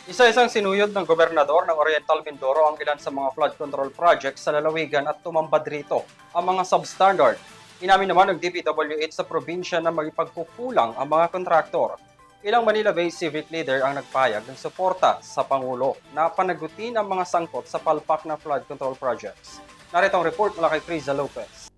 Isa-isang sinuyod ng gobernador ng Oriental Mindoro ang ilan sa mga flood control projects sa lalawigan at tumambad rito ang mga substandard. Inamin naman ng DPWH sa probinsya na magipagkukulang ang mga kontraktor. Ilang Manila-based civic leader ang nagpayag ng suporta sa Pangulo na panagutin ang mga sangkot sa palpak na flood control projects. Narito ang report mula kay Friza Lopez.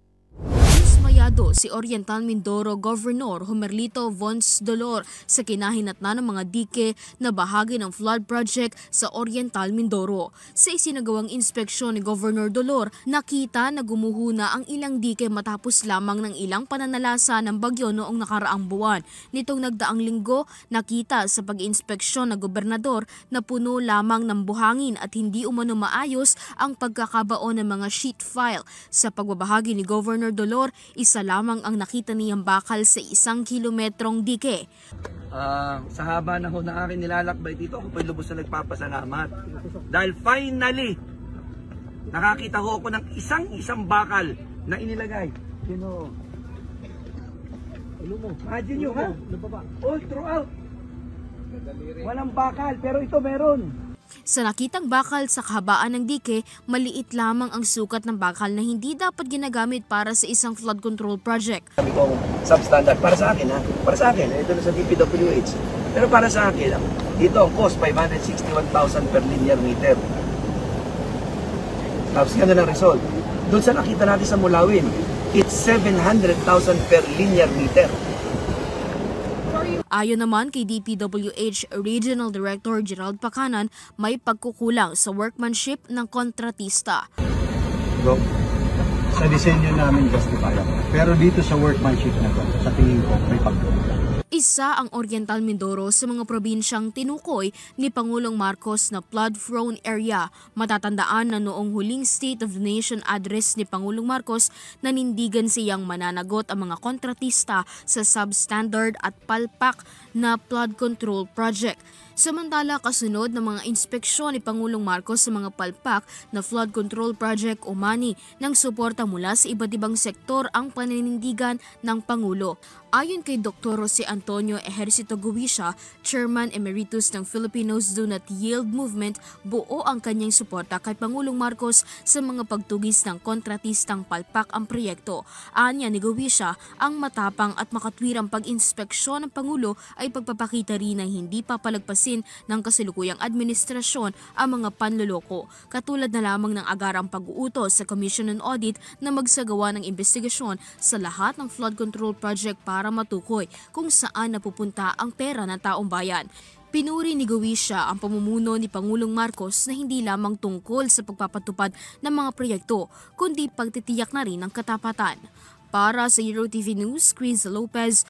Dismayado si Oriental Mindoro Governor Homerlito Vons Dolor sa kinahinatnan ng mga dike na bahagi ng flood project sa Oriental Mindoro. Sa isinagawang inspeksyon ni Governor Dolor, nakita na gumuhuna ang ilang dike matapos lamang ng ilang pananalasa ng bagyo noong nakaraang buwan. Nitong nagdaang linggo, nakita sa pag-inspeksyon ng gobernador na puno lamang ng buhangin at hindi umano maayos ang pagkakabaon ng mga sheet file. Sa pagbabahagi ni Governor Dolor, isa lamang ang nakita niyang bakal sa 1 kilometrong dike. Sa haba na ho ng aking nilalakbay dito, ako po'y lubos na nagpapasalamat. Dahil finally, nakakita ho ako ng isang bakal na inilagay. Sino? Imagine nyo ha? All throughout. Walang bakal, pero ito meron. Sa nakitang bakal sa kahabaan ng dike, maliit lamang ang sukat ng bakal na hindi dapat ginagamit para sa isang flood control project. Sabi ko, substandard. Para sa akin ha? Para sa akin, ito na sa DPWH. Pero para sa akin, dito ang cost, 561,000 per linear meter. Tapos yan na lang result. Doon sa nakita natin sa Mulawin, it's 700,000 per linear meter. Ayon naman kay DPWH Regional Director Gerald Pacanan, may pagkukulang sa workmanship ng kontratista. Sa disenyo namin justify ako. Pero dito sa workmanship na to, sa tingin ko may pagkukulang. Isa ang Oriental Mindoro sa mga probinsyang tinukoy ni Pangulong Marcos na flood-prone area. Matatandaan na noong huling State of the Nation address ni Pangulong Marcos, nanindigan siyang mananagot ang mga kontratista sa substandard at palpak na flood control project. Samantala, kasunod ng mga inspeksyon ni Pangulong Marcos sa mga palpak na flood control project umani ng suporta mula sa iba't ibang sektor ang paninindigan ng Pangulo. Ayon kay Dr. Jose Antonio Ejercito Guisha, Chairman Emeritus ng Filipinos Do Not Yield Movement, buo ang kanyang suporta kay Pangulong Marcos sa mga pagtugis ng kontratistang palpak ang proyekto. Anya ni Guisha, ang matapang at makatwirang pag-inspeksyon ng Pangulo ay pagpapakita rin na hindi papalagpasin ng kasalukuyang administrasyon ang mga panloloko, katulad na lamang ng agarang pag-uutos sa Commission on Audit na magsagawa ng investigasyon sa lahat ng flood control project para matukoy kung saan napupunta ang pera ng taong bayan. Pinuri ni Guisha ang pamumuno ni Pangulong Marcos na hindi lamang tungkol sa pagpapatupad ng mga proyekto, kundi pagtitiyak na rin ng katapatan. Para sa Euro TV News, Chris Lopez.